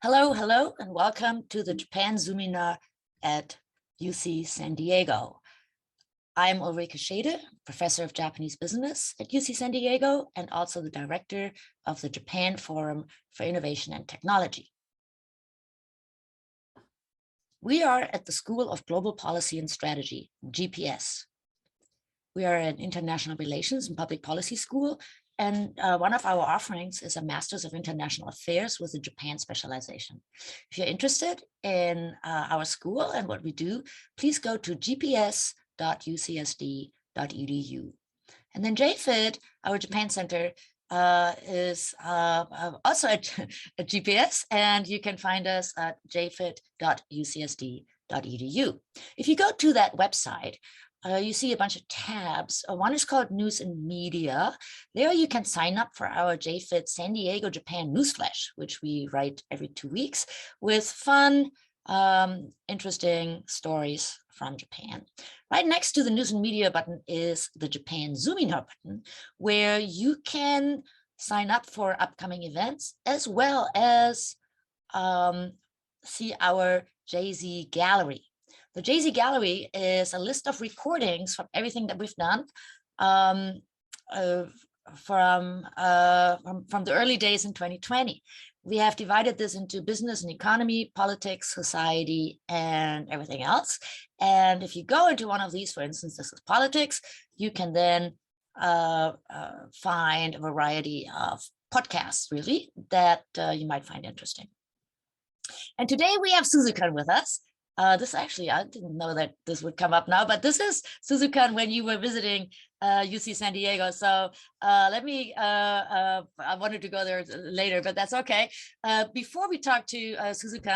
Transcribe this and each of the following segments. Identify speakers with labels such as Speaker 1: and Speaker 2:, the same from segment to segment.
Speaker 1: Hello, hello, and welcome to the Japan Zoominar at UC San Diego. I'm Ulrike Schaede, professor of Japanese business at UC San Diego, and also the director of the Japan Forum for Innovation and Technology. We are at the School of Global Policy and Strategy, GPS. We are an international relations and public policy school, and one of our offerings is a Master's of International Affairs with a Japan specialization. If you're interested in our school and what we do, please go to gps.ucsd.edu. And then JFIT, our Japan Center, is also at GPS, and you can find us at jfit.ucsd.edu. If you go to that website, you see a bunch of tabs. One is called News and Media. There you can sign up for our JFIT San Diego Japan newsflash, which we write every 2 weeks with fun, interesting stories from Japan. Right next to the News and Media button is the Japan Zoominar button, where you can sign up for upcoming events as well as see our JZ Gallery. The JZ Gallery is a list of recordings from everything that we've done from the early days in 2020. We have divided this into business and economy, politics, society, and everything else. And if you go into one of these, for instance, this is politics, you can then find a variety of podcasts, really, that you might find interesting. And today we have Suzuki with us. This actually, I didn't know that this would come up now, but this is Suzuki when you were visiting UC San Diego. So let me, I wanted to go there later, but that's okay. Before we talk to Suzuki,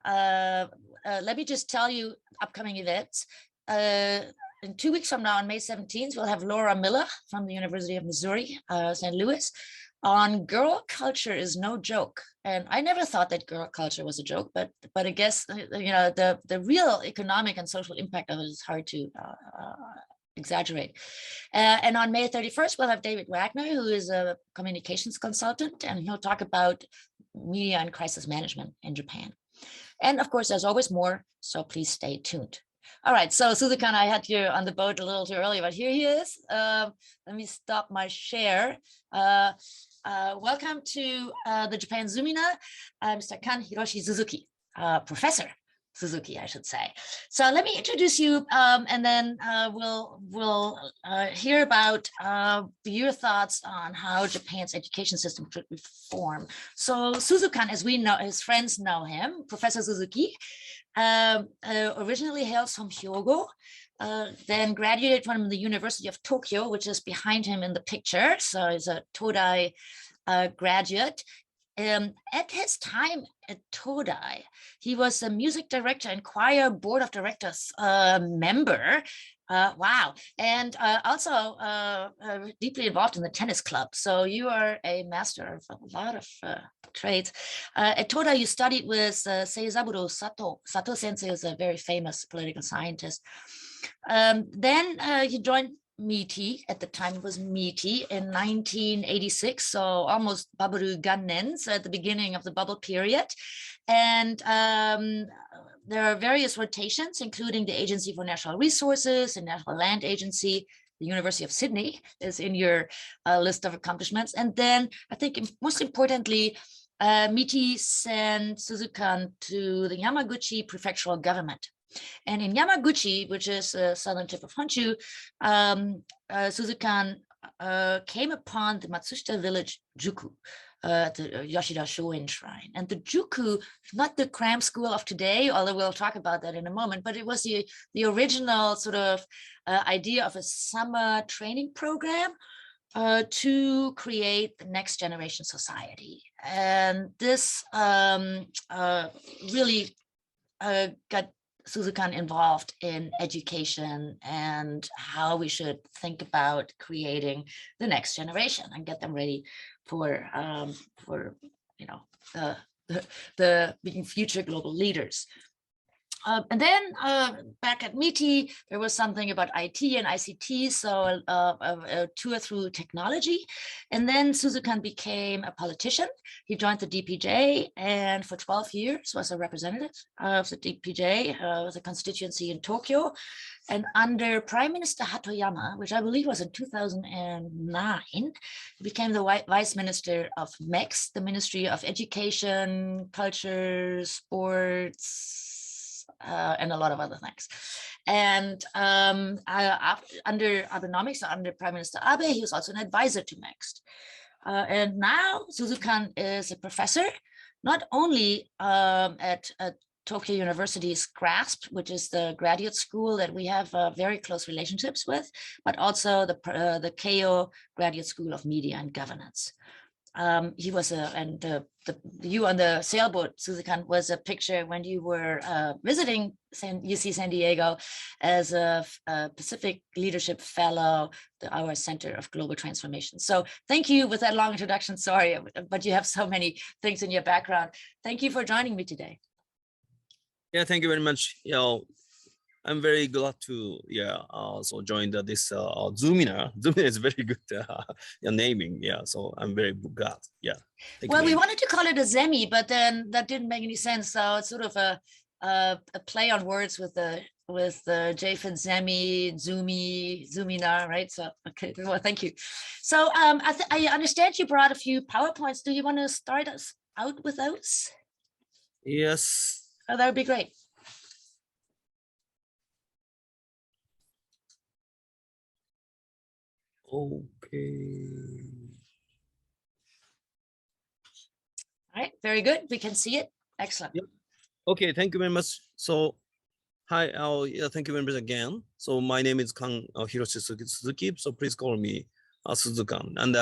Speaker 1: let me just tell you upcoming events. In 2 weeks from now, on May 17th, we'll have Laura Miller from the University of Missouri, St. Louis, on girl culture is no joke. And I never thought that girl culture was a joke, but I guess, you know, the real economic and social impact of it is hard to exaggerate. And on May 31st, we'll have David Wagner, who is a communications consultant, and he'll talk about media and crisis management in Japan. And of course, there's always more, so please stay tuned. All right, so Suzuki, I had you on the boat a little too early, but here he is. Let me stop my share. Welcome to the Japan Zoominar, Mr. Kan Hiroshi Suzuki, Professor Suzuki, I should say. So let me introduce you, and then we'll hear about your thoughts on how Japan's education system should reform. So Suzuki, as we know, his friends know him, Professor Suzuki, originally hails from Hyogo, then graduated from the University of Tokyo, which is behind him in the picture. So he's a Todai graduate. At his time at Todai, he was a music director and choir board of directors member. Wow. And also deeply involved in the tennis club. So you are a master of a lot of trades. At Todai, you studied with Seizaburo Sato. Sato sensei is a very famous political scientist. Then he joined METI, at the time it was METI, in 1986, so almost Baburu Gannen, so at the beginning of the bubble period. And there are various rotations, including the Agency for Natural Resources, the National Land Agency, the University of Sydney is in your list of accomplishments. And then I think most importantly, METI sent Suzuki to the Yamaguchi prefectural government. And in Yamaguchi, which is the southern tip of Honshu, Suzuki came upon the Matsushita village Juku, the Yoshida Shoin shrine. And the Juku, not the cram school of today, although we'll talk about that in a moment, but it was the original sort of idea of a summer training program to create the next generation society. And this really got Suzuki involved in education and how we should think about creating the next generation and get them ready for you know, the being future global leaders. And then back at MITI, there was something about IT and ICT, so a tour through technology. And then Suzuki became a politician. He joined the DPJ and for 12 years was a representative of the DPJ, the constituency in Tokyo. And under Prime Minister Hatoyama, which I believe was in 2009, he became the Vice Minister of MEXT, the Ministry of Education, Culture, Sports, and a lot of other things. And under Abenomics, under Prime Minister Abe, he was also an advisor to MEXT. And now Suzuki is a professor, not only at Tokyo University's GRASP, which is the graduate school that we have very close relationships with, but also the Keio Graduate School of Media and Governance. He was and the view on the sailboat, Suzuki, was a picture when you were visiting UC San Diego as a Pacific Leadership Fellow, our Center of Global Transformation. So thank you with that long introduction. Sorry, but you have so many things in your background. Thank you for joining me today.
Speaker 2: Yeah, thank you very much. I'm very glad to so join this Zoominar. Zoominar is very good naming. Yeah, so I'm very glad. Yeah.
Speaker 1: Well, we wanted to call it a Zemi, but then that didn't make any sense. So it's sort of a play on words with the jfit Zemi, Zoominar, right? So okay, well, thank you. So I understand you brought a few PowerPoints. Do you want to start us out with those?
Speaker 2: Yes.
Speaker 1: Oh, that would be great.
Speaker 2: Okay.
Speaker 1: All right, very good. We can see it. Excellent.
Speaker 2: Yep. Okay, thank you very much. So, hi, thank you very much again. So my name is Hiroshi Suzuki. So please call me Suzukan. And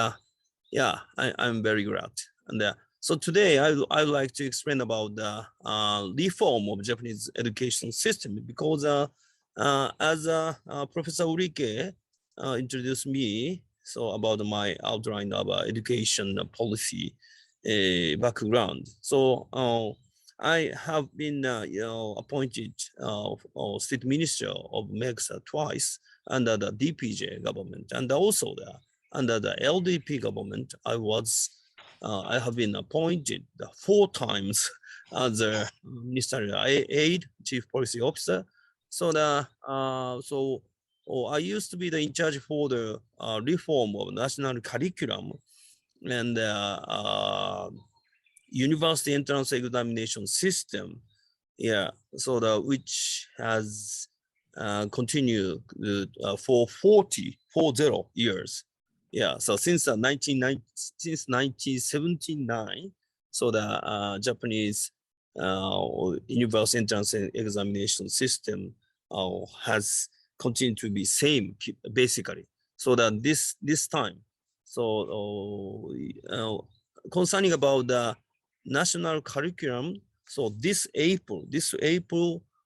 Speaker 2: I'm very glad. And so today I would like to explain about the reform of Japanese education system, because as Professor Ulrike introduced me about my outline of education policy background. So I have been appointed state minister of MEXT twice under the DPJ government, and also under the LDP government. I have been appointed 4 times as a ministerial aide, chief policy officer. So I used to be in charge for the reform of national curriculum and university entrance examination system. Yeah, so which has continued for 40 years. Yeah, so since 1979, so the Japanese universal entrance examination system has continued to be same basically. So that this time, so concerning about the national curriculum, so this April,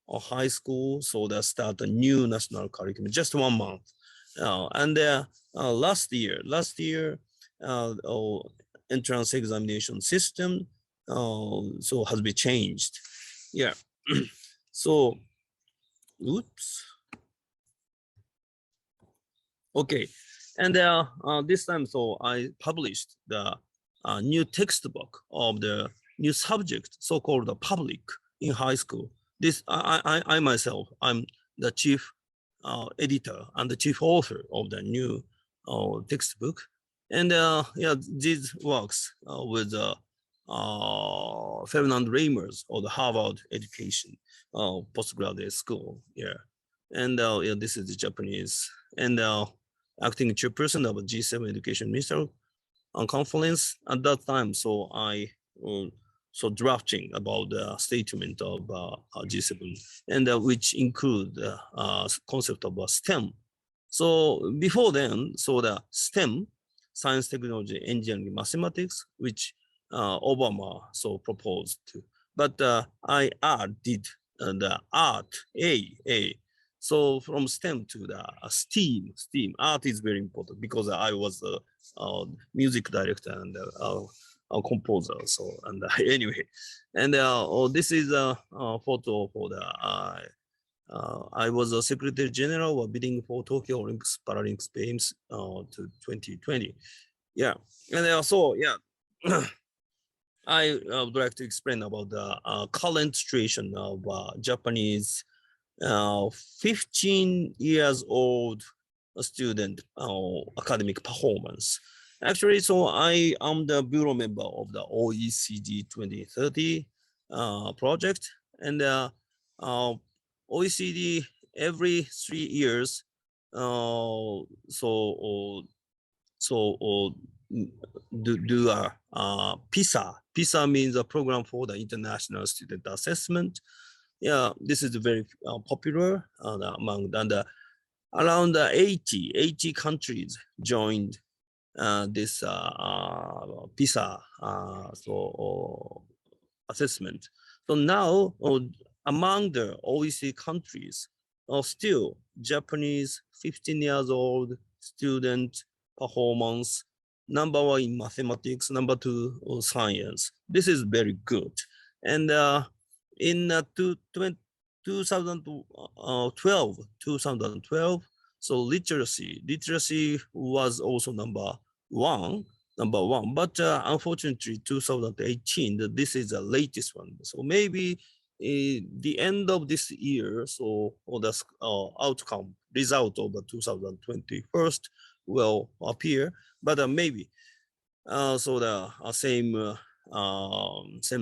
Speaker 2: high school, so they start a new national curriculum, just 1 month, and last year entrance examination system so has been changed. Yeah. So oops. Okay, and this time, so I published the new textbook of the new subject, so-called the public in high school. This I myself, I'm the chief editor and the chief author of the new textbook, and these works with Ferdinand Reimers of the Harvard Education postgraduate school. Yeah, and this is the Japanese, and acting chairperson of a G7 Education Minister conference at that time. So I drafting about the statement of G7, and which include concept of STEM. So before then, so the STEM, science, technology, engineering, mathematics, which Obama so proposed to, but I did the art A. So from STEM to the STEAM, art is very important because I was a music director and composer. So and anyway, and this is a photo for the I was a Secretary General bidding for Tokyo Olympics Paralympics Games to 2020. Yeah, and so yeah, I would like to explain about the current situation of Japanese 15 years old student academic performance. Actually, so I am the bureau member of the OECD 2030 project, and OECD every 3 years. Do a PISA. PISA means a program for the international student assessment. Yeah, this is very popular among the around 80 countries joined this PISA assessment. So now among the OECD countries, still Japanese 15 years old student performance, number one in mathematics, number two science. This is very good. And in 2012, so literacy was also number one, but unfortunately 2018, this is the latest one. So maybe the end of this year, so the outcome, result of the 2021 will appear, but maybe so the same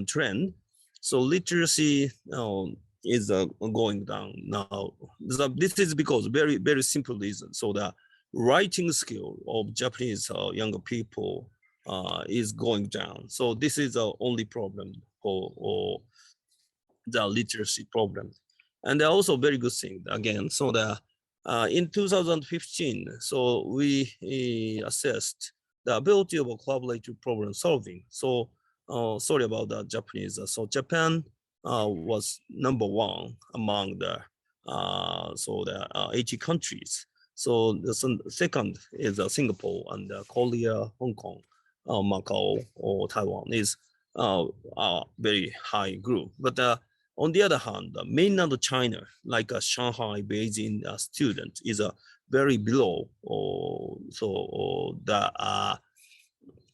Speaker 2: trend. So literacy is going down now. This is because very simple reason. So the writing skill of Japanese younger people is going down. So this is the only problem for the literacy problem. And also very good thing again. So the in 2015, so we assessed the ability of collaborative problem solving. So sorry about the Japanese. So Japan was number one among the 80 countries. So the second is Singapore, and Korea, Hong Kong, Macau, or Taiwan is a very high group. But on the other hand, mainland China, like a Shanghai, Beijing student, is very below. The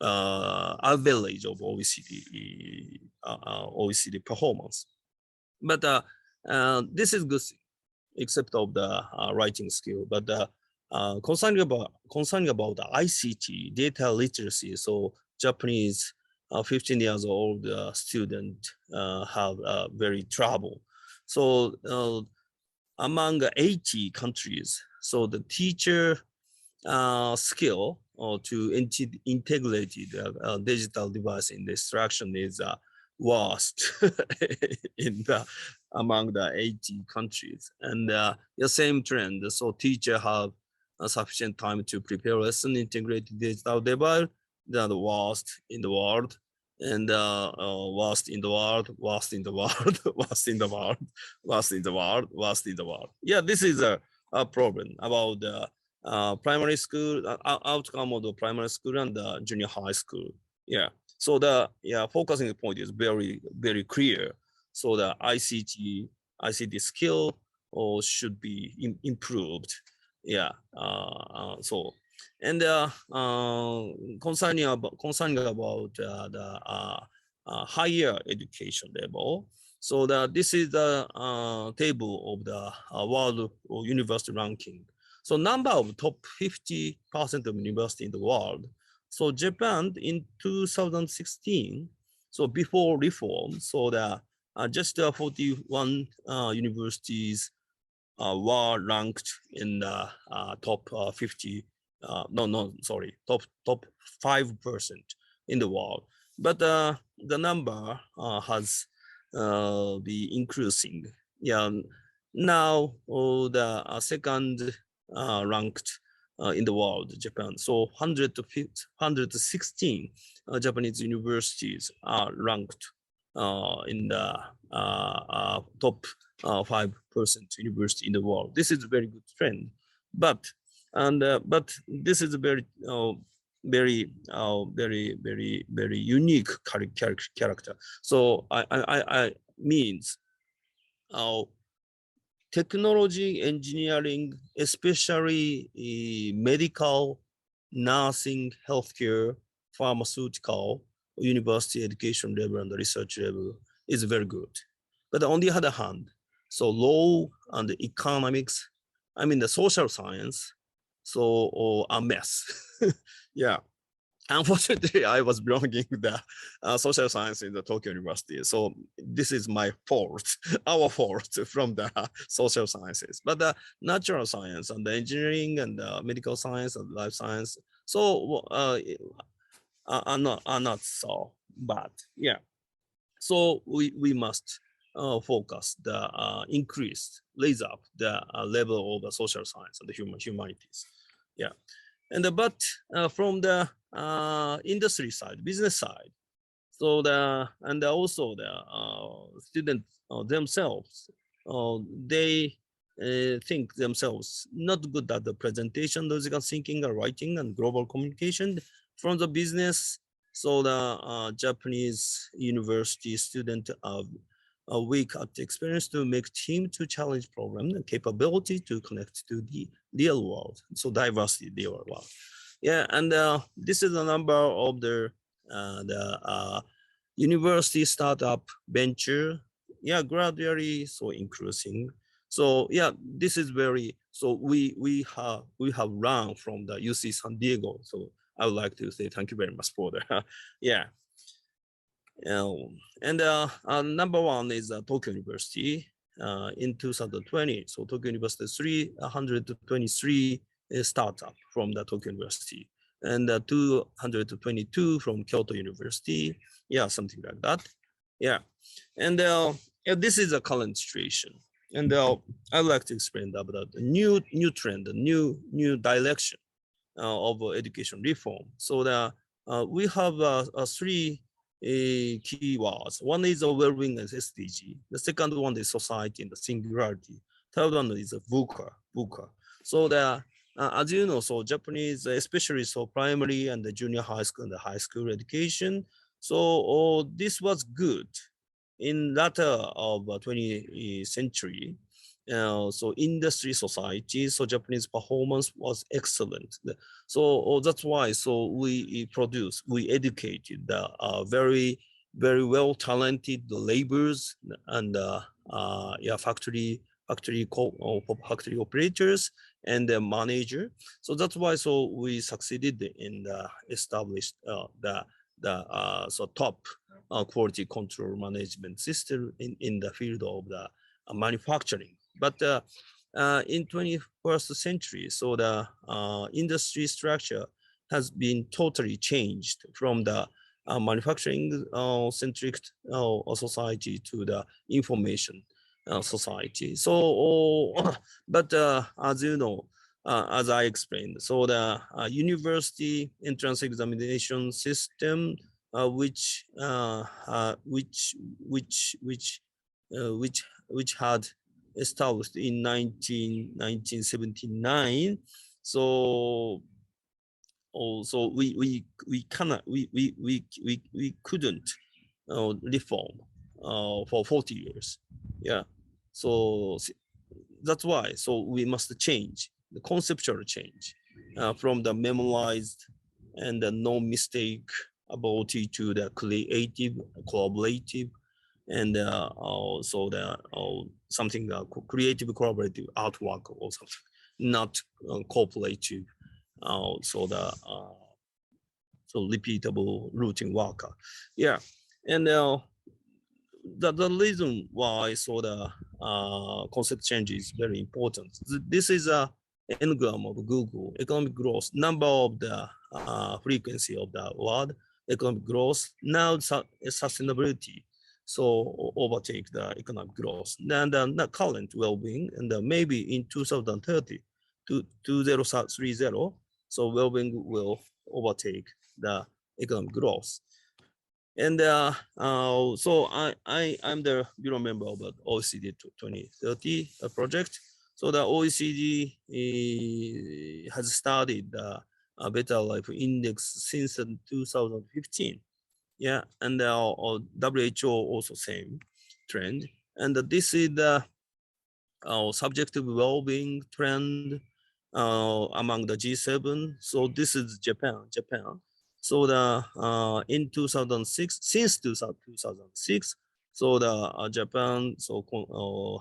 Speaker 2: average of OECD performance. But this is good, except of the writing skill. But concerning about the ICT, data literacy, so Japanese 15 years old student have very trouble. So among 80 countries, so the teacher skill to integrate digital device in the instruction is worst in among the 80 countries. And the same trend, so teacher have sufficient time to prepare lesson, integrate digital device, they're the worst in the world, and worst in the world, worst in the world, worst in the world, worst in the world, worst in the world. Yeah, this is a problem about the primary school outcome of the primary school and the junior high school. Yeah, so the focusing point is very clear. So the ICT skill should be improved. Yeah, so and concerning about the higher education level. So this is the table of the world university ranking. So number of top 50% of university in the world. So Japan in 2016, so before reform, so the just 41 universities were ranked in the top 50. Top 5% in the world. But the number has been increasing. Yeah, now the second ranked in the world, Japan. So 116 Japanese universities are ranked in the top 5% university in the world. This is a very good trend, but this is a very very unique character. So I means technology, engineering, especially medical, nursing, healthcare, pharmaceutical, university education level and research level is very good. But on the other hand, so law and economics, I mean the social science, so a mess. Yeah. Unfortunately, I was belonging to the social science in the Tokyo University. So this is my fault, our fault from the social sciences. But the natural science and the engineering and the medical science and life science, so are not so bad. Yeah. So we must focus the raise up the level of the social science and the humanities. Yeah. And but from the industry side, business side, so and also the students themselves, they think themselves not good at the presentation, logical thinking, or writing, and global communication from the business. So the Japanese university student weak at the experience to make team to challenge problem and capability to connect to the real world. So diversity, real world. Yeah, and this is a number of the university startup venture. Yeah, gradually so increasing. So yeah, this is very. So we have run from the UC San Diego. So I would like to say thank you very much for that. Yeah. And number one is Tokyo University in 2020. So Tokyo University 323 startup from the Tokyo University, and 222 from Kyoto University. Yeah, something like that. Yeah, and this is a current situation. And I'd like to explain about the new trend, the new direction of education reform. So we have three keywords. One is wellbeing and SDG. The second one is society and the singularity. Third one is VUCA. So as you know, so Japanese, especially so primary and the junior high school and the high school education. So this was good in latter of 20th century. So industry society, so Japanese performance was excellent. So that's why, so we educated the very well talented laborers and yeah, factory operators and the manager. So that's why, so we succeeded in the established so top quality control management system in the field of the manufacturing. But in 21st century, so the industry structure has been totally changed from the manufacturing centric society to the information society. So, but as you know, as I explained, so the university entrance examination system, which had established in 1979. So also we couldn't reform for 40 years. Yeah, so that's why, so we must change the conceptual change from the memorized and the no mistake ability to the creative, collaborative, and also the something creative, collaborative artwork or something, not cooperative. So repeatable routine worker. Yeah, and the reason why, so the concept change is very important. This is a engram of Google economic growth, number of the frequency of the word economic growth. Now sustainability so overtake the economic growth, and the current well-being, and maybe in 2030 to 2030, so well-being will overtake the economic growth. And so I'm the bureau member of the OECD 2030 project. So the OECD has started better life index since 2015. Yeah, and WHO also same trend. And this is the subjective well-being trend among the G7. So this is Japan. So the in 2006, since 2006, so the Japan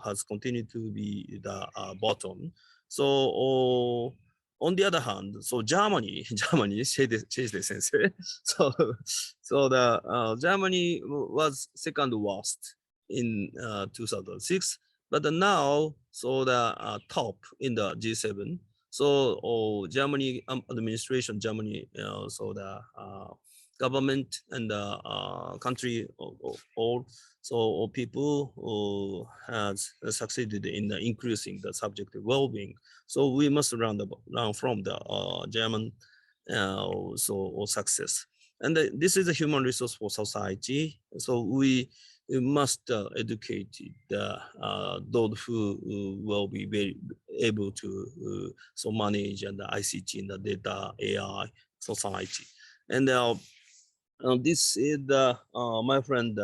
Speaker 2: has continued to be the bottom. So on the other hand, so Germany, Schaede sensei. So the Germany was second worst in 2006, but now so the top in the G7. So Germany administration, Germany, so the government and the country all so people who has succeeded in increasing the subjective well-being. So we must learn from the German success. And this is a human resource for society. So we must educate those who will be very able to manage and the ICT and the data AI society. And this is my friend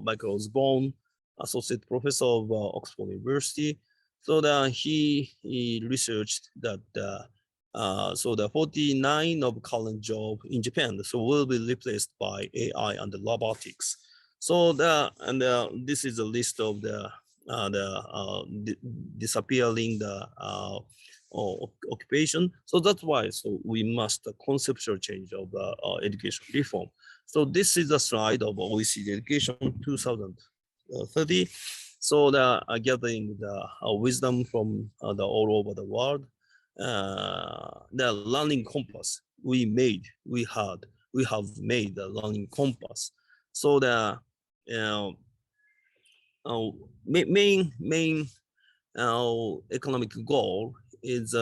Speaker 2: Michael Bohn, associate professor of Oxford University. So that he researched that so the 49 of current job in Japan so will be replaced by AI and the robotics. So this is a list of the disappearing occupation. So that's why so we must conceptual change of the education reform. So this is a slide of OECD education 2030. So the gathering the wisdom from the all over the world. The learning compass we have made the learning compass. So the main economic goal is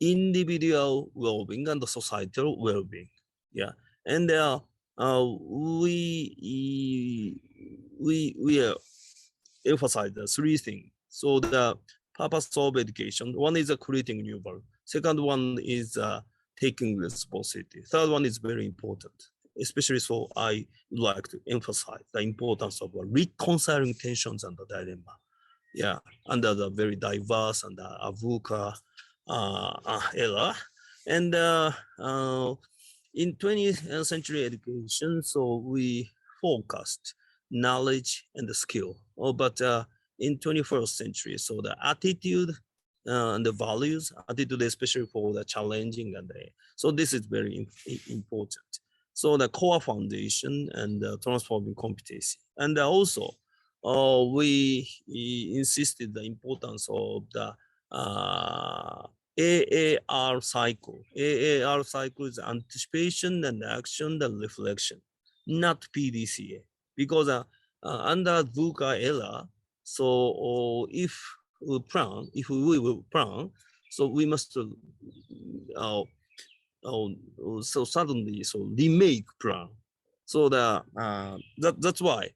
Speaker 2: individual well-being and the societal well-being. Yeah, and we emphasize the three things. So the purpose of education, one is creating new value. Second one is taking responsibility. Third one is very important, especially so I would like to emphasize the importance of reconciling tensions and the dilemma. Yeah, under the very diverse and VUCA era. And in 20th century education, so we focused knowledge and the skill. But in 21st century, so the attitude and the values, attitude especially for the challenging and so this is very important. So the core foundation and transforming competency. And also we insisted the importance of the AAR cycle. AAR cycle is anticipation and action and reflection, not PDCA. Because under VUCA era, so if we will plan, so we must so suddenly so remake plan. So that's why.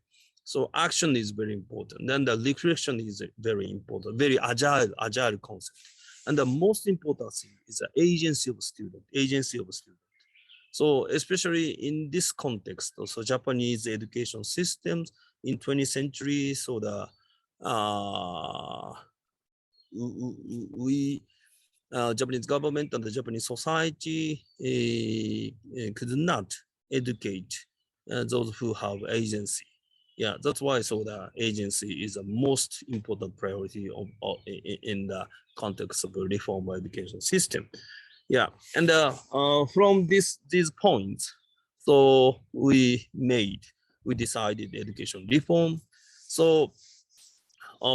Speaker 2: So action is very important. Then the reflection is very important, very agile concept. And the most important thing is the agency of student. So especially in this context, so Japanese education systems in 20th century, so the Japanese government and the Japanese society could not educate those who have agency. Yeah, that's why so the agency is the most important priority in the context of the reform education system. Yeah, and from these points, so we decided education reform. So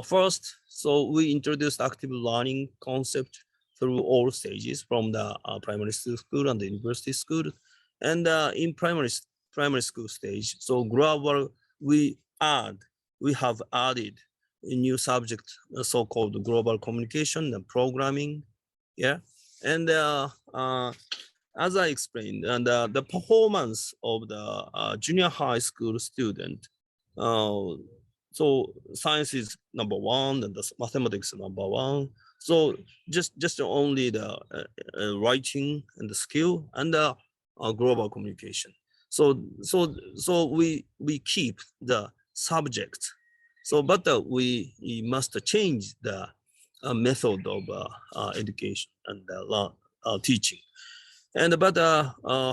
Speaker 2: first, so we introduced active learning concept through all stages from the primary school and the university school. And in primary school stage, so global, we have added a new subject, so-called global communication and programming. Yeah, and as I explained, and the performance of the junior high school student, so science is number one and the mathematics is number one. So just only the writing and the skill and the global communication. So we keep the subject. So but we must change the method of education and teaching. And but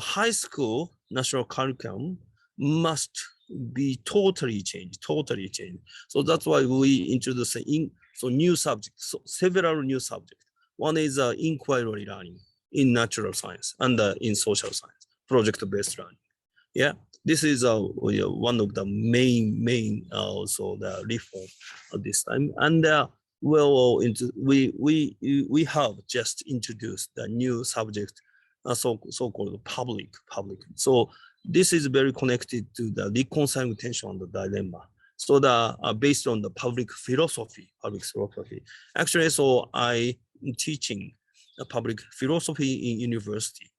Speaker 2: high school national curriculum must be totally changed. So that's why we introduce new subjects, so several new subjects. One is inquiry learning in natural science and in social science, project-based learning. Yeah, this is one of the main also the reform at this time. And we have just introduced the new subject, so-called public. So this is very connected to the reconciling tension and the dilemma. So the based on the public philosophy. Actually, so I am teaching public philosophy in university.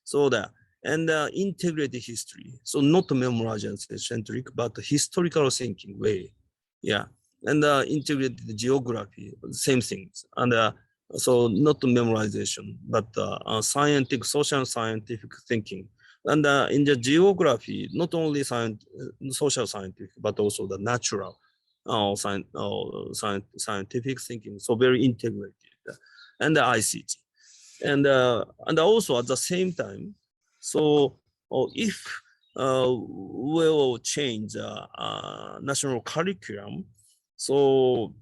Speaker 2: So that and integrated history. So not memorization centric, but historical thinking way. Yeah, and integrated geography, same things. And so not memorization, but scientific, social scientific thinking. And in the geography, not only social scientific, but also the natural scientific thinking. So very integrated. And the ICT. And also at the same time, so if we will change national curriculum, so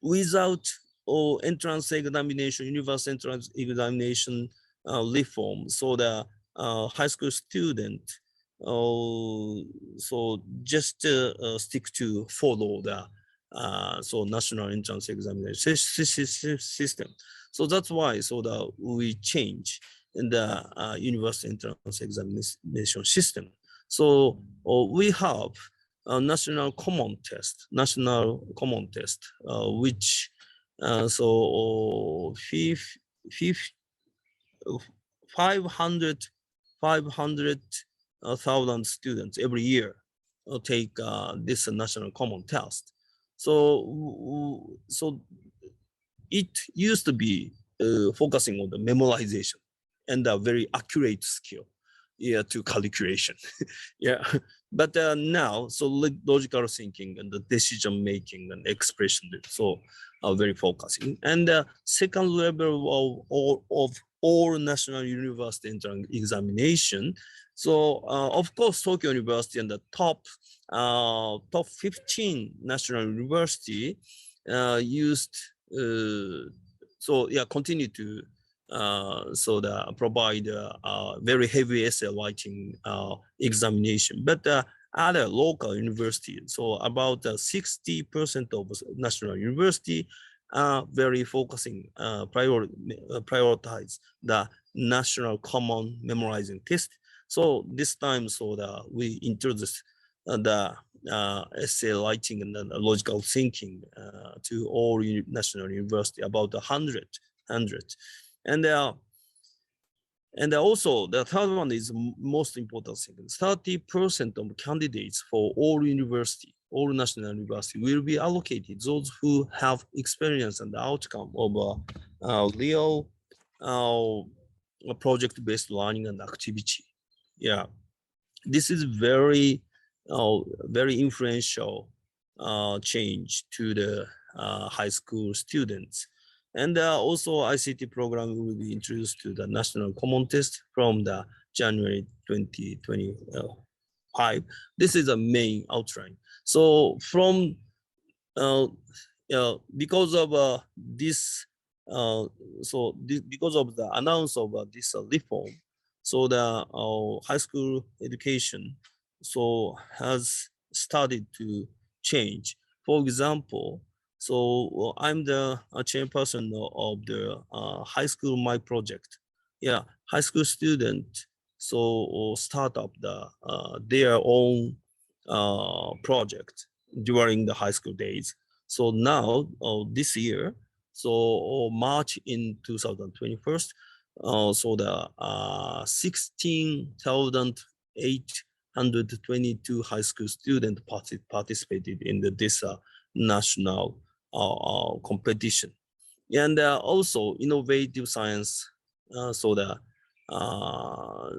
Speaker 2: without entrance examination, universal entrance examination reform, so the high school student so just stick to follow the so national entrance examination system. So that's why so that we change in the universal entrance examination system. So we have a national common test, which so 500,000 students every year take this national common test. So it used to be focusing on the memorization and a very accurate skill, yeah, to calculation. Yeah, but now so logical thinking and the decision making and expression, so are very focusing. And second level of all national university entrance examination. So of course Tokyo University and the top 15 national university used so yeah, continue to so the provide very heavy essay writing examination, but other local universities, so about 60% of national university very focusing prioritize the national common memorizing test. So this time, so that we introduce the essay writing and logical thinking to all national university, about 100. And also the third one is most important thing. 30% of candidates for all university, all national university will be allocated those who have experience and outcome of real project-based learning and activity. Yeah, this is very influential change to the high school students. And also ICT program will be introduced to the national common test from the January 2025. This is a main outline. So from because of this because of the announce of this reform, so the high school education so has started to change. For example, so I'm the chairperson of the high school my project. Yeah, high school student so start up the their own project during the high school days. So now this year, so March in 2021, so the 16,822 high school students participated in this national competition. And also innovative science, so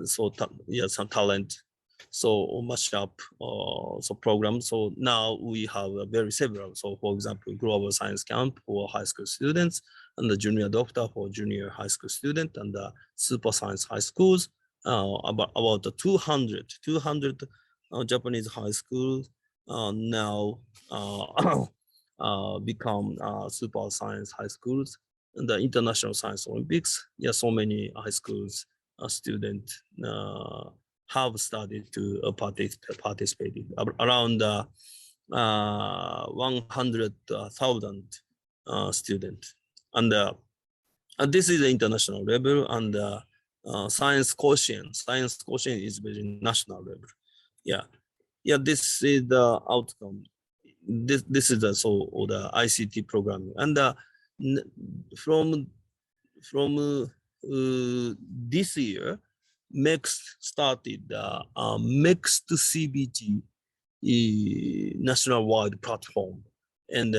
Speaker 2: some talent, so mash up so programs. So now we have a very several. So for example, global science camp for high school students, and the junior doctor for junior high school student, and the super science high schools. About the 200 Japanese high schools now become super science high schools, and the International Science Olympics. Yeah, so many high schools students have started to participate around 100,000 students, and this is the international level, and science quotient is very national level. Yeah, this is the outcome. This is the the ICT programming, and from this year, MEXT started the MEXT CBT national-wide platform, and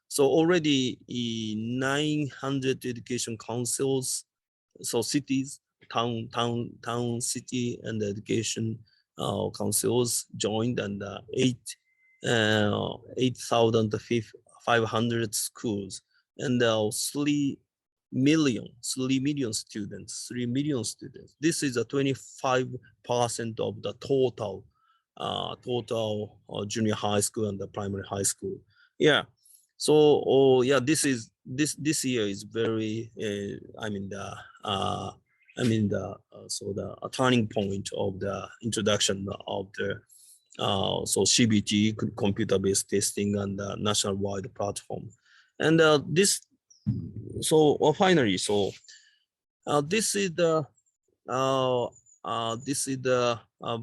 Speaker 2: so already 900 education councils, so cities, town, city, and education councils joined, and 8,500 schools, and 3 million students. This is a 25% of the total junior high school and the primary high school. Yeah. So this year is very a turning point of the introduction of the so CBT, computer-based testing, and the national-wide platform. And finally, this is the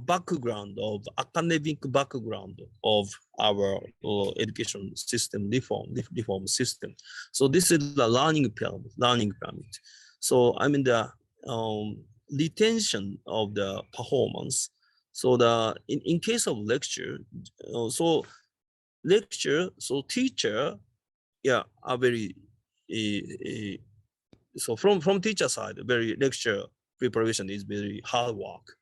Speaker 2: background of academic background of our education system reform system. So this is the learning pyramid. So the retention of the performance. So in case of lecture, teacher, are very so from teacher side, very lecture preparation is very hard work.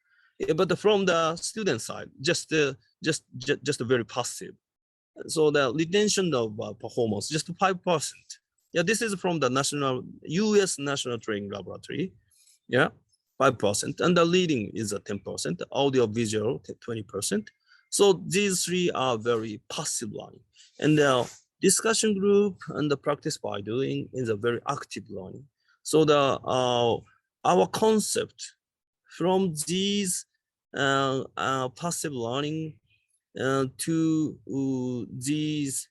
Speaker 2: But from the student side, just very passive. So the retention of performance just 5%. Yeah, this is from the U.S. National Training Laboratory. Yeah, 5%, and the reading is 10%, audio visual 20%. So these three are very passive learning, and the discussion group and the practice by doing is a very active learning. So our concept from these passive learning to these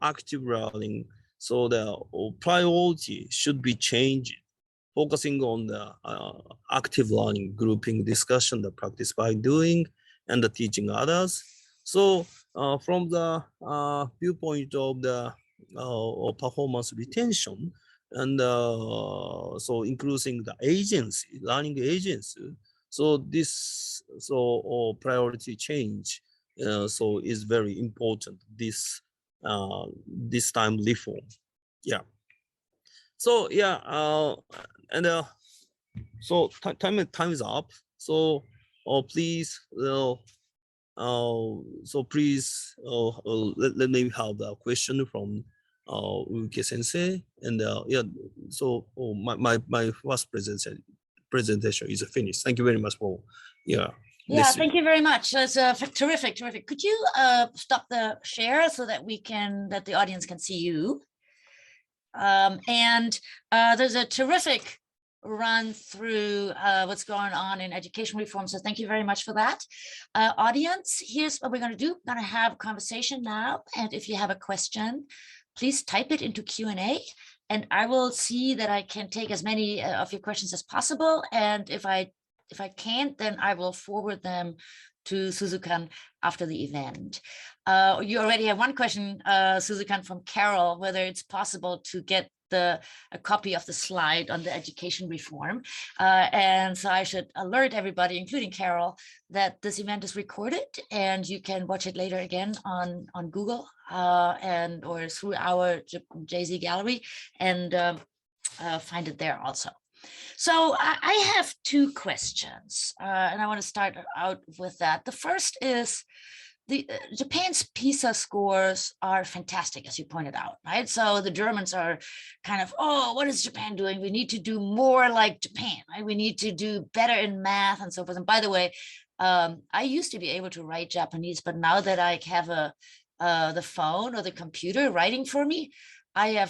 Speaker 2: active learning, so the priority should be changed, focusing on the active learning, grouping, discussion, the practice by doing, and the teaching others. So from the viewpoint of the performance retention, and so including the agency, learning agency. So this priority change so is very important this time reform. Yeah. So and so time is up. So please so please let me have a question from Ulrike sensei, and so my first presentation is finished. Thank you very much for
Speaker 1: thank you very much. That's terrific. Could you stop the share so that that the audience can see you? And there's a terrific run through what's going on in education reform. So thank you very much for that. Audience, here's what we're going to do. We're going to have a conversation now. And if you have a question, please type it into Q&A. And I will see that I can take as many of your questions as possible. And if I can't, then I will forward them to Suzuki after the event. You already have one question, Suzuki, from Carol, whether it's possible to get a copy of the slide on the education reform. And so I should alert everybody, including Carol, that this event is recorded and you can watch it later again on Google or through our JZ gallery. And find it there also. So I have two questions, and I want to start out with that. The first is Japan's PISA scores are fantastic, as you pointed out, right? So the Germans are kind of, oh, what is Japan doing? We need to do more like Japan, right? We need to do better in math and so forth. And by the way, I used to be able to write Japanese, but now that I have the phone or the computer writing for me, I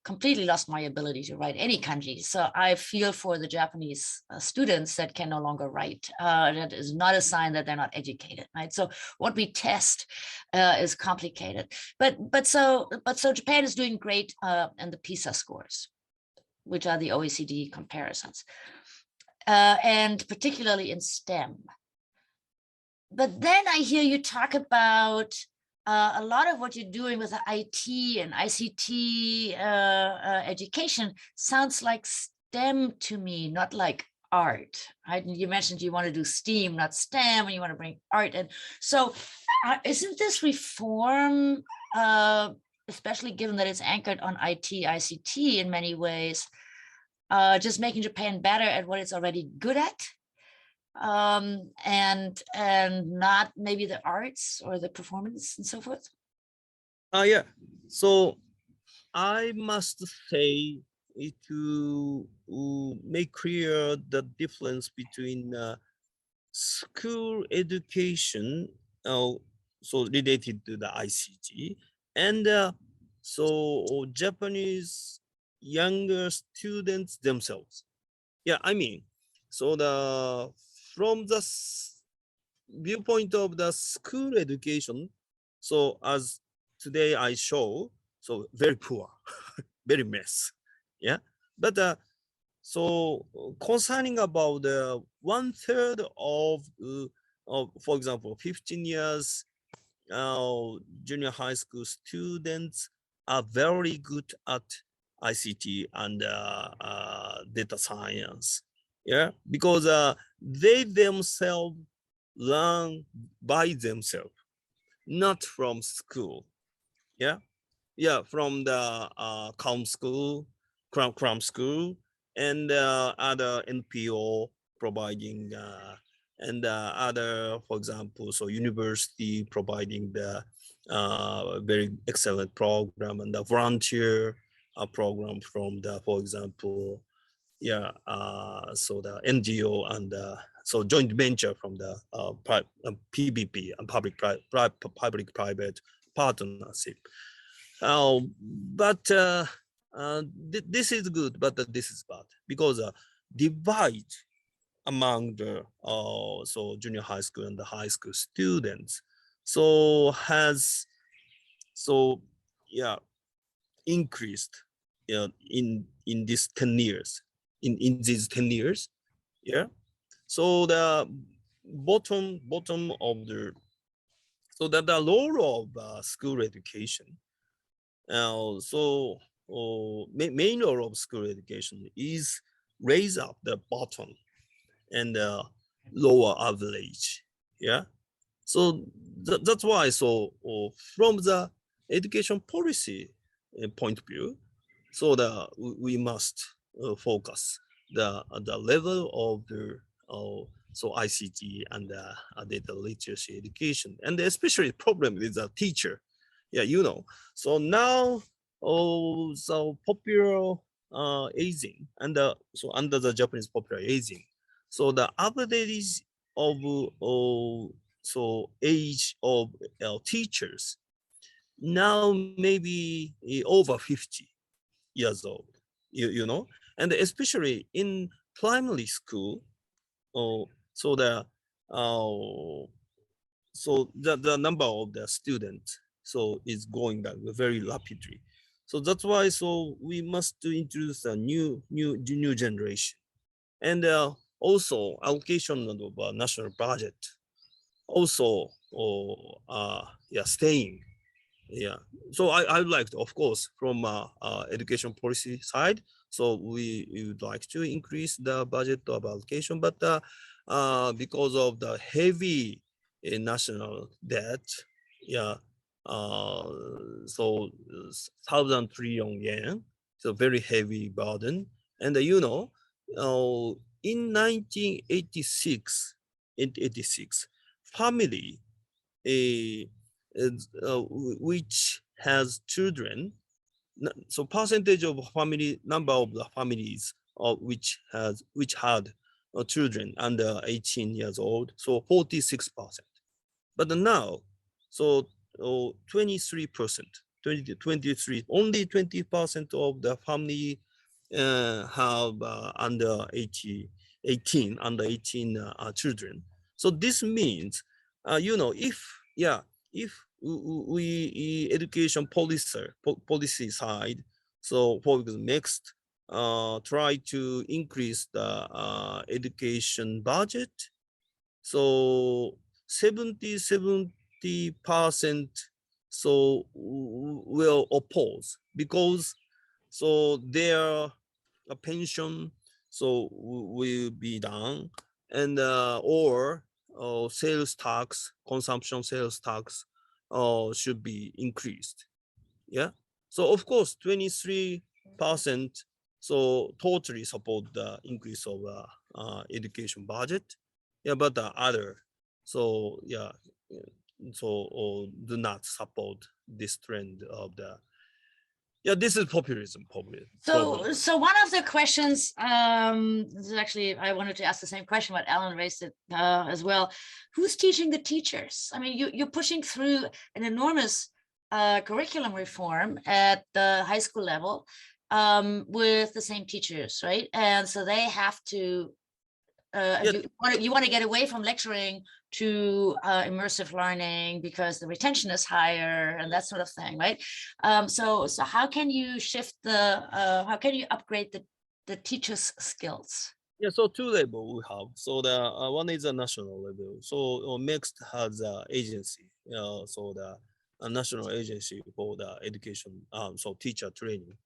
Speaker 1: completely lost my ability to write any kanji. So I feel for the Japanese students that can no longer write. That is not a sign that they're not educated, right? So what we test is complicated. But so Japan is doing great in the PISA scores, which are the OECD comparisons, and particularly in STEM. But then I hear you talk about a lot of what you're doing with the IT and ICT education sounds like STEM to me, not like art. Right? And you mentioned you want to do STEAM, not STEM, and you want to bring art in. So isn't this reform, especially given that it's anchored on IT, ICT in many ways, just making Japan better at what it's already good at? And not maybe the arts or the performance and so forth?
Speaker 2: Yeah. So I must say to make clear the difference between school education, so related to the ICT, and so Japanese younger students themselves. Yeah, I mean, so from the viewpoint of the school education, so as today I show, so very poor, very mess. Yeah, but so concerning about the 1/3 of, for example, 15 years junior high school students are very good at ICT and data science. Yeah, because they themselves learn by themselves, not from school. Yeah, yeah, from the cram school, and other NPO providing and other, for example, so university providing the very excellent program, and the volunteer program from the, for example, yeah, so the NGO and so joint venture from the PBP and public-private partnership. But this is good, but this is bad, because divide among the so junior high school and the high school students so has so yeah increased in these 10 years, in these 10 years. Yeah, so the bottom of the, so that the role of school education, so main role of school education is raise up the bottom and lower average. Yeah, so that's why, so from the education policy point of view, so we must focus the level of the so ICT and data literacy education, and especially problem with the teacher. Yeah, so now so popular aging, and so under the Japanese popular aging, so the average of so age of teachers now maybe over 50 years old, and especially in primary school, so the number of the students so is going back very rapidly. So that's why, so we must introduce a new generation, and also allocation of national budget also yeah staying. Yeah, so I would like to, of course, from education policy side, so we would like to increase the budget of allocation, but because of the heavy national debt, yeah, so 1,000 trillion yen, So very heavy burden. And in 1986, family which has children, so percentage of family, number of the families which had children under 18 years old, so 46%. But now, so 23%, 23, only 20% of the family have under 18 children. So this means, if we education policy side, so for example, MEXT try to increase the education budget, so 70% so will oppose, because so their pension so will be down, and or sales tax, consumption sales tax should be increased. Yeah, so of course 23% so totally support the increase of education budget. Yeah, but the other, so yeah, so do not support this trend of the, yeah, this is populism.
Speaker 1: So one of the questions, this is actually, I wanted to ask the same question, but Alan raised it as well. Who's teaching the teachers? I mean, you're pushing through an enormous curriculum reform at the high school level with the same teachers, right? And so they have to, you want to get away from lecturing to immersive learning because the retention is higher and that sort of thing, right? So how can you shift how can you upgrade the teachers' skills?
Speaker 2: Yeah, so two levels we have. So the one is a national level. So MEXT has an agency. So the a national agency for the education, so teacher training.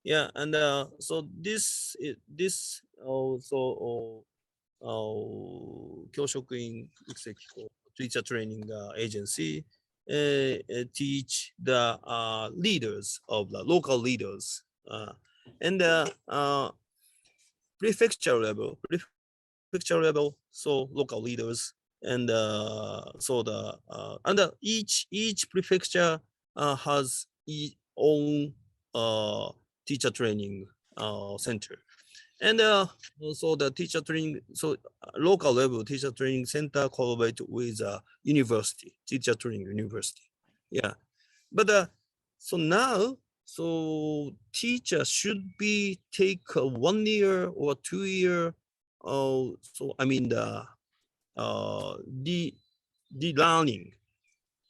Speaker 2: Yeah, and so this also 教職員育成機構 teacher training agency teach the leaders of the local leaders and prefecture level, so local leaders, and so the and each prefecture has its own teacher training center. And so the teacher training, so local level teacher training center collaborate with university, teacher training university. Yeah, but so now, so teacher should be take 1 year or 2 year. So I mean the learning.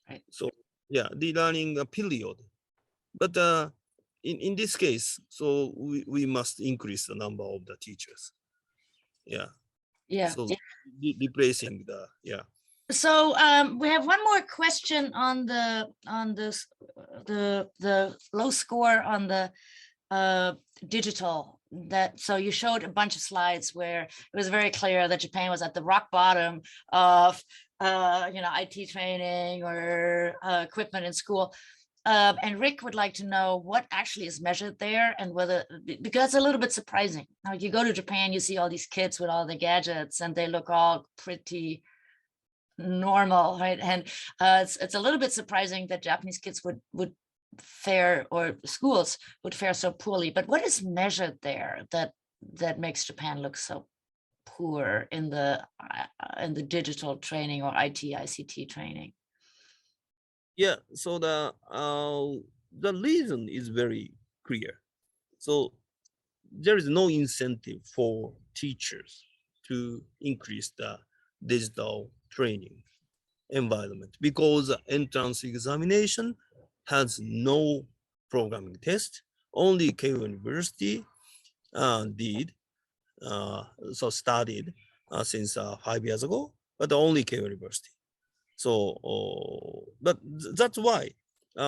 Speaker 1: Right.
Speaker 2: So yeah, the learning period. But in this case, so we must increase the number of the teachers. Yeah.
Speaker 1: Yeah.
Speaker 2: So replacing the, yeah.
Speaker 1: So we have one more question on the low score on the digital. That so you showed a bunch of slides where it was very clear that Japan was at the rock bottom of IT training or equipment in school. And Rick would like to know what actually is measured there, and whether, because it's a little bit surprising. Now you go to Japan, you see all these kids with all the gadgets and they look all pretty normal, right? And it's a little bit surprising that Japanese kids would fare, or schools would fare so poorly. But what is measured there that makes Japan look so poor in the digital training or ICT training?
Speaker 2: Yeah, so the reason is very clear. So there is no incentive for teachers to increase the digital training environment, because entrance examination has no programming test. Only Keio University did started since 5 years ago, but only Keio University. So, but that's why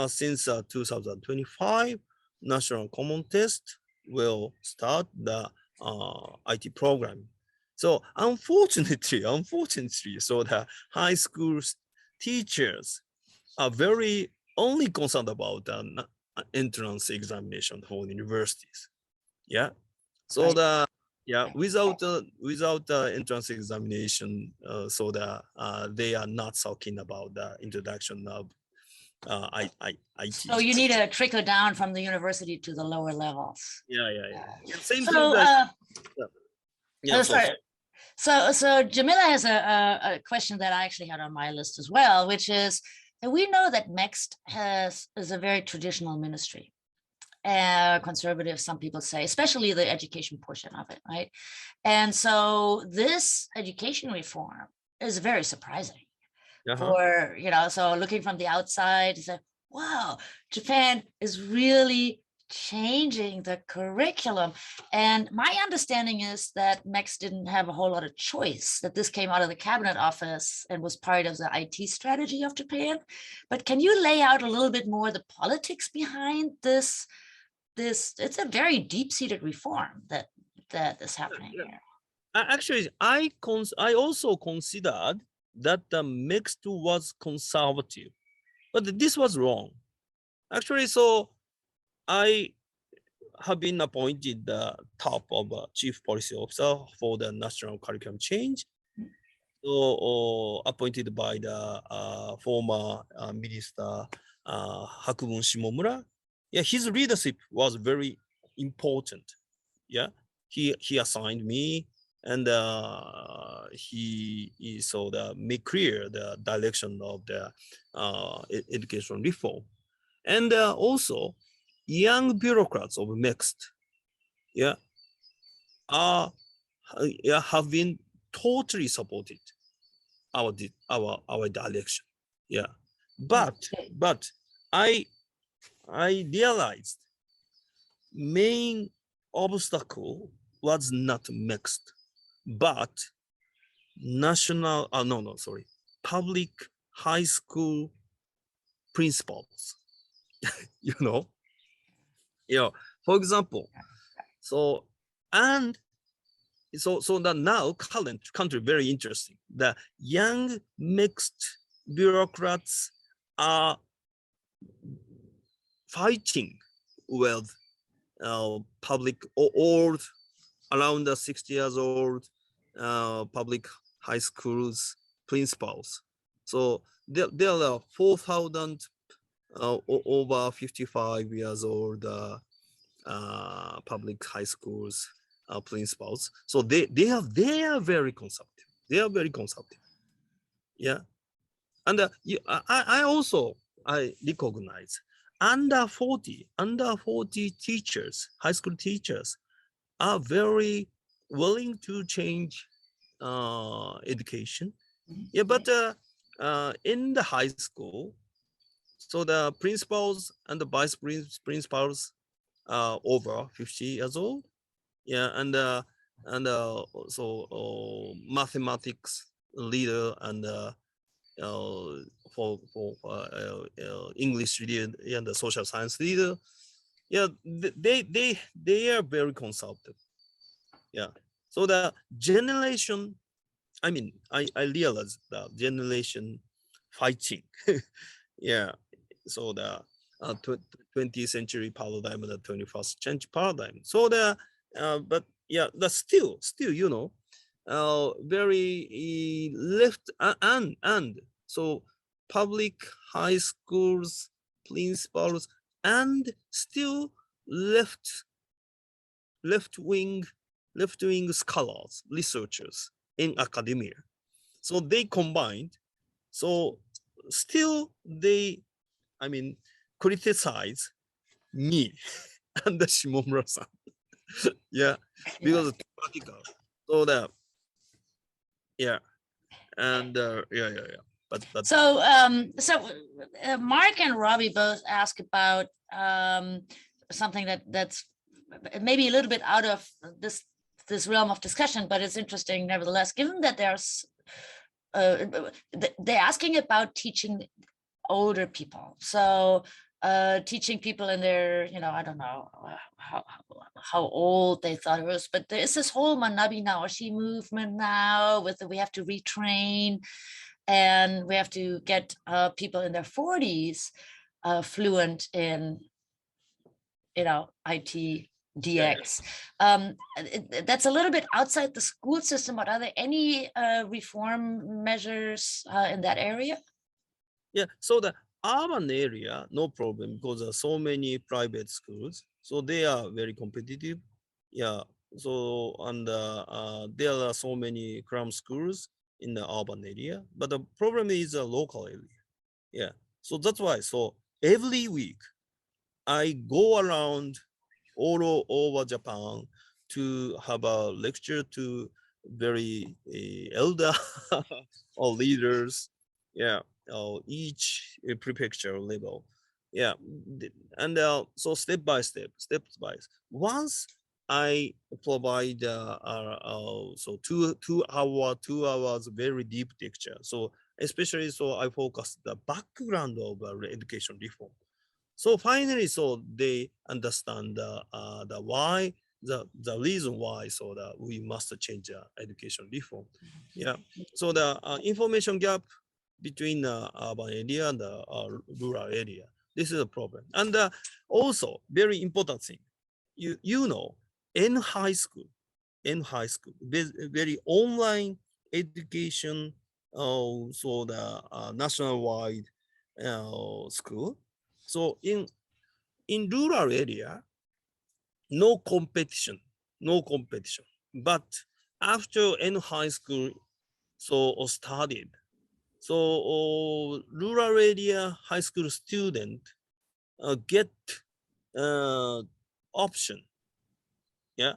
Speaker 2: since 2025, National Common Test will start the IT program. So unfortunately, so the high school teachers are very only concerned about entrance examination for universities. Yeah. So
Speaker 1: Right.
Speaker 2: the without entrance examination, so they are not talking about the introduction of IT.
Speaker 1: So you need to trickle down from the university to the lower levels.
Speaker 2: Yeah. Same thing.
Speaker 1: So,
Speaker 2: Sorry.
Speaker 1: So Jamila has a question that I actually had on my list as well, which is that we know that MEXT is a very traditional ministry. Conservative, some people say, especially the education portion of it, right? And so this education reform is very surprising for, so looking from the outside, it's like, wow, Japan is really changing the curriculum. And my understanding is that MEXT didn't have a whole lot of choice, that this came out of the cabinet office and was part of the IT strategy of Japan. But can you lay out a little bit more the politics behind this? It's a very deep-seated reform that is happening here.
Speaker 2: Actually, I also considered that the MEXT was conservative, but this was wrong. Actually, so I have been appointed the top of chief policy officer for the national curriculum change. So appointed by the former minister Hakubun Shimomura. Yeah, his leadership was very important. Yeah, he assigned me, and he made clear the direction of the education reform, and also young bureaucrats of MEXT, have been totally supported our direction. Yeah, but I realized main obstacle was not MEXT, but public high school principals. For example, so that now current country very interesting. The young MEXT bureaucrats are fighting with public old, around the 60 years old public high schools principals. So there are 4,000 over 55 years old public high schools principals. So they are very conservative. They are very conservative. Yeah, and I recognize under 40 teachers, high school teachers, are very willing to change education. Yeah, but in the high school, so the principals and the vice principals are over 50 years old. Yeah, and mathematics leader and for English leader and the social science leader. Yeah, they are very consultative. Yeah, so the generation, I realize the generation fighting. Yeah, so the 20th century paradigm and the 21st century paradigm. So but yeah, that's still very left and so public high schools principals and still left-wing scholars, researchers in academia. So they combined. So still they, criticize me and the Shimomura-san. Yeah, because it's practical. So and But
Speaker 1: so Mark and Robbie both ask about something that's maybe a little bit out of this realm of discussion, but it's interesting nevertheless, given that there's they're asking about teaching older people. So teaching people in their, I don't know how old they thought it was, but there's this whole Manabi Naoshi movement now with we have to retrain and we have to get people in their 40s fluent in IT
Speaker 2: Yeah,
Speaker 1: DX. That's a little bit outside the school system, but are there any reform measures in that area?
Speaker 2: yeah. So the urban area, no problem because there are so many private schools, so they are very competitive. Yeah. So and there are so many cram schools in the urban area, but the problem is the local area. Yeah. So that's why. So every week I go around all over Japan to have a lecture to very elder or leaders. Yeah, each prefecture level. Yeah, and so step by step, once I provide so 2 hours very deep lecture. So especially so I focus the background of education reform. So finally, so they understand the why, the reason why, so that we must change education reform. Yeah. So the information gap between the urban area and the rural area, this is a problem. And also very important thing, you know, in high school, very online education, so the national-wide school. So in rural area, no competition, no competition. But after in high school, so started, so rural area high school student get option. Yeah.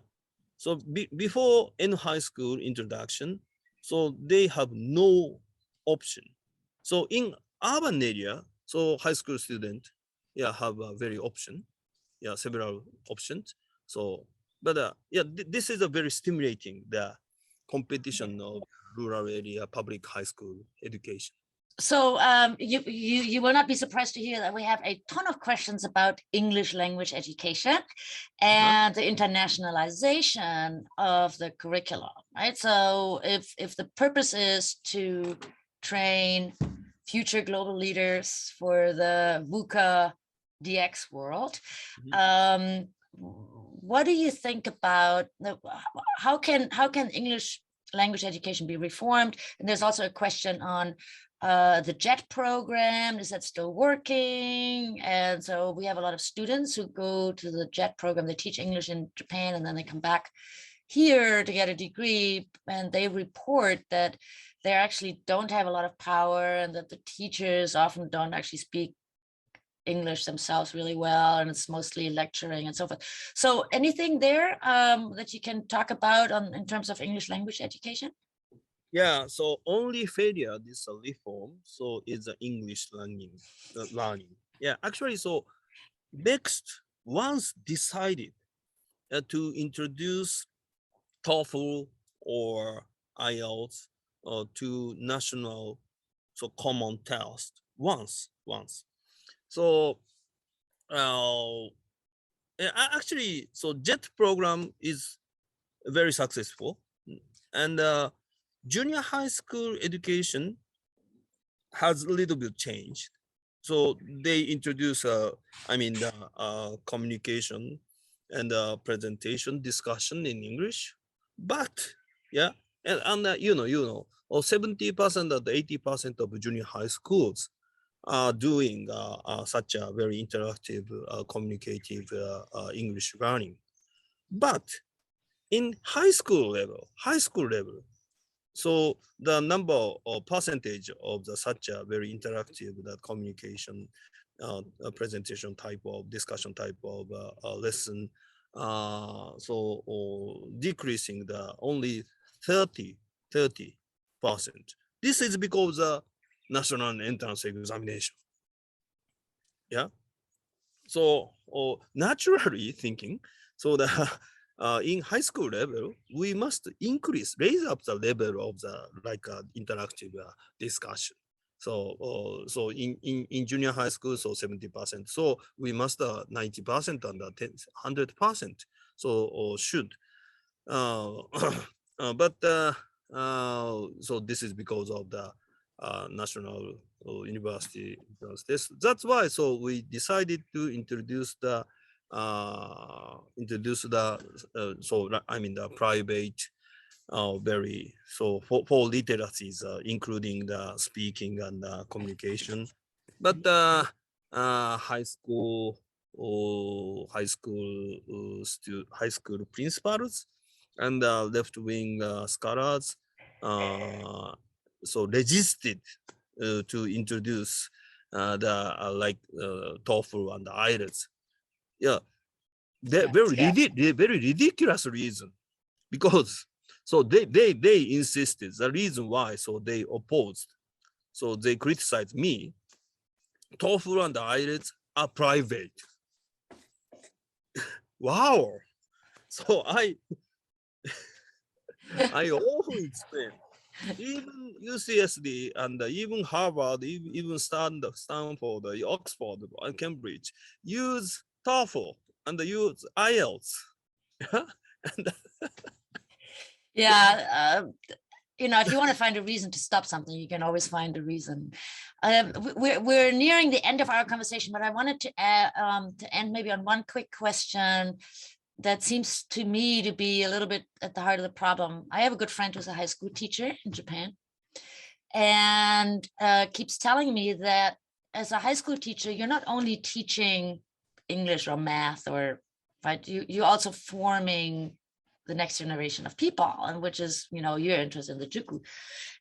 Speaker 2: So before in high school introduction, so they have no option. So in urban area, so high school student, yeah, have a very option, yeah, several options. So, but yeah, this is a very stimulating the competition of rural area public high school education.
Speaker 1: So you will not be surprised to hear that we have a ton of questions about English language education and the internationalization of the curriculum, right? So if the purpose is to train future global leaders for the VUCA DX world, what do you think about how can English language education be reformed? And there's also a question on the JET program, is that still working? And so we have a lot of students who go to the JET program, they teach English in Japan, and then they come back here to get a degree, and they report that they actually don't have a lot of power and that the teachers often don't actually speak English themselves really well, and it's mostly lecturing and so forth. So anything there that you can talk about in terms of English language education?
Speaker 2: Yeah, so only failure this reform, so is the English learning. Yeah, actually, so MEXT once decided to introduce TOEFL or IELTS to national, so common test once. So actually, so JET program is very successful, and junior high school education has a little bit changed. So they introduce, the communication and presentation discussion in English. But yeah, and or 70% or 80% of junior high schools are doing such a very interactive, communicative English learning. But in high school level, so the number or percentage of the such a very interactive that communication, presentation type of discussion type of lesson, decreasing the only 30%. This is because the national entrance examination. Yeah. So naturally thinking, so the in high school level, we must raise up the level of the interactive discussion. So in junior high school, so 70%. So we must 90% and 100%. So should, but so this is because of the national university. That's why. So we decided to introduce the introduce the the private very for literacies, including the speaking and communication, but high school high school principals and left-wing scholars resisted to introduce TOEFL and IELTS. Yeah, very ridiculous reason, because they insisted the reason why, they opposed, they criticized me. TOEFL and IELTS are private. Wow. So I often explain, even UCSD and even Harvard, even Stanford, Oxford, and Cambridge use TOEFL and use IELTS. And
Speaker 1: Yeah, if you want to find a reason to stop something, you can always find a reason. We're nearing the end of our conversation, but I wanted to end maybe on one quick question that seems to me to be a little bit at the heart of the problem. I have a good friend who's a high school teacher in Japan, and keeps telling me that as a high school teacher, you're not only teaching English or math, or right, you're also forming the next generation of people, and which is, you're interested in the Juku,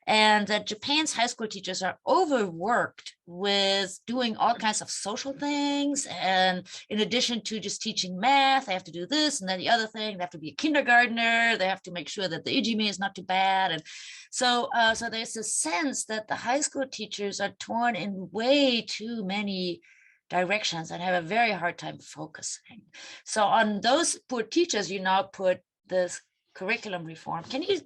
Speaker 1: and that Japan's high school teachers are overworked with doing all kinds of social things. And in addition to just teaching math, they have to do this and then the other thing. They have to be a kindergartner. They have to make sure that the ijime is not too bad. And so there's a sense that the high school teachers are torn in way too many directions and have a very hard time focusing. So on those poor teachers, you now put this curriculum reform. Can you,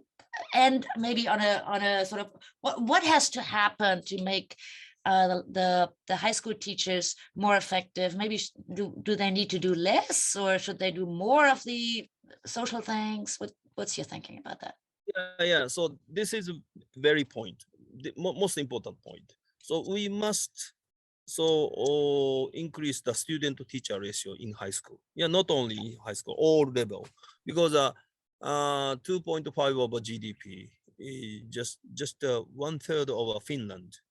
Speaker 1: and maybe on a sort of what has to happen to make the high school teachers more effective? Maybe do they need to do less, or should they do more of the social things? What's your thinking about that?
Speaker 2: Yeah. So this is a very point, the most important point. So we must increase the student to teacher ratio in high school. Yeah, not only in high school, all level, because 2.5 over GDP is just 1/3 of Finland.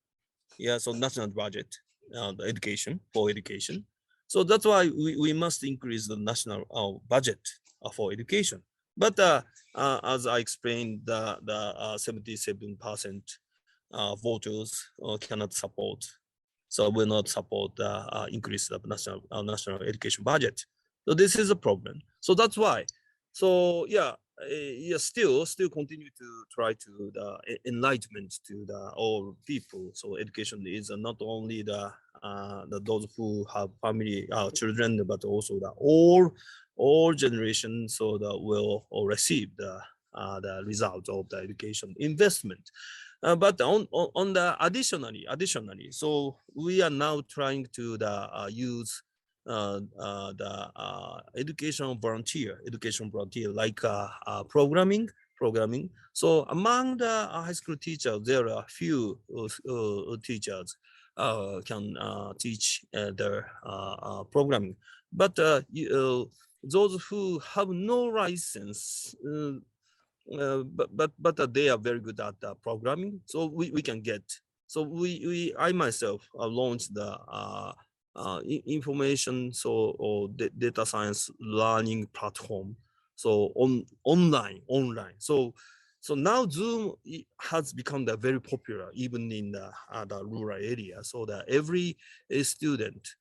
Speaker 2: Yeah, so national budget, the education for education. So that's why we must increase the national budget for education. But as I explained, the 77% voters cannot support, so will not support the increase of national education budget. So this is a problem. So that's why. So yeah, still continue to try to the enlightenment to the all people. So education is not only the those who have family children, but also the all generations, so that will receive the result of the education investment. But on the additionally, so we are now trying to use the education volunteer like programming. So among the high school teachers, there are few teachers can teach their programming, but those who have no license, but they are very good at programming, so we can get. So I myself launched the information or data science learning platform, so online. So now Zoom has become very popular even in the rural area, so that every student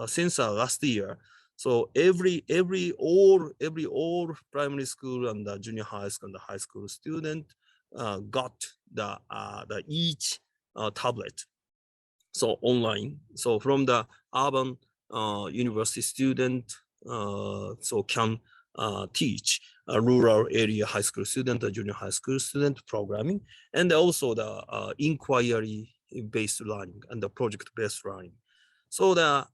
Speaker 2: since last year, so every all primary school and the junior high school and the high school student got the each tablet, so online. So from the urban university student, so can teach a rural area high school student, a junior high school student programming, and also the inquiry based learning and the project based learning. So the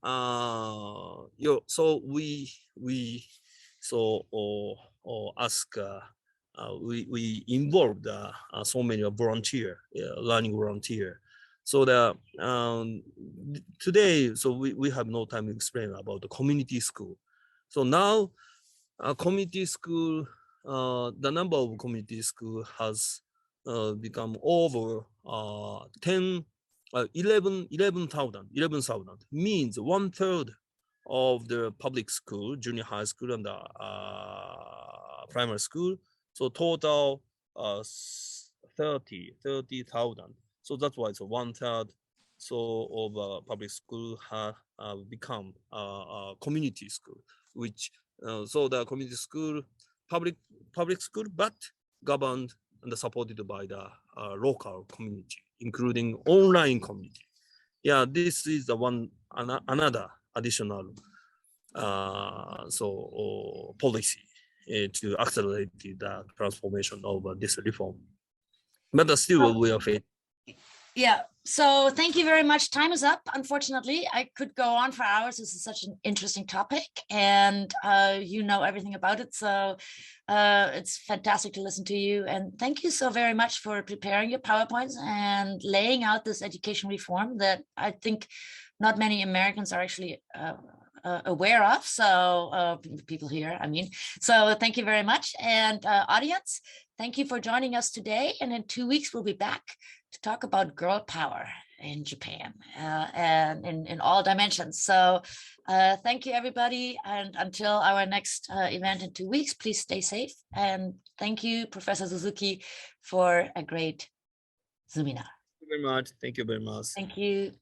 Speaker 2: so we ask we involved so many volunteer learning volunteer. So today, so we have no time to explain about the community school. So now, community school, the number of community school has become over 11,000. Means 1/3 of the public school, junior high school, and the primary school. So total 30,000. So that's why it's 1/3. So of public school have become community school, which so the community school, public school, but governed and supported by the local community, including online community. Yeah, this is the another additional policy to accelerate the transformation of this reform. But still, we are facing.
Speaker 1: Yeah, so thank you very much. Time is up. Unfortunately, I could go on for hours. This is such an interesting topic, and you know everything about it. So it's fantastic to listen to you. And thank you so very much for preparing your PowerPoints and laying out this education reform that I think not many Americans are actually aware of. So people here, I mean, so thank you very much. And audience, thank you for joining us today. And in 2 weeks, we'll be back to talk about girl power in Japan and in all dimensions. So thank you, everybody. And until our next event in 2 weeks, please stay safe. And thank you, Professor Suzuki, for a great Zoominar.
Speaker 2: Thank you very much. Thank you very much.
Speaker 1: Thank you.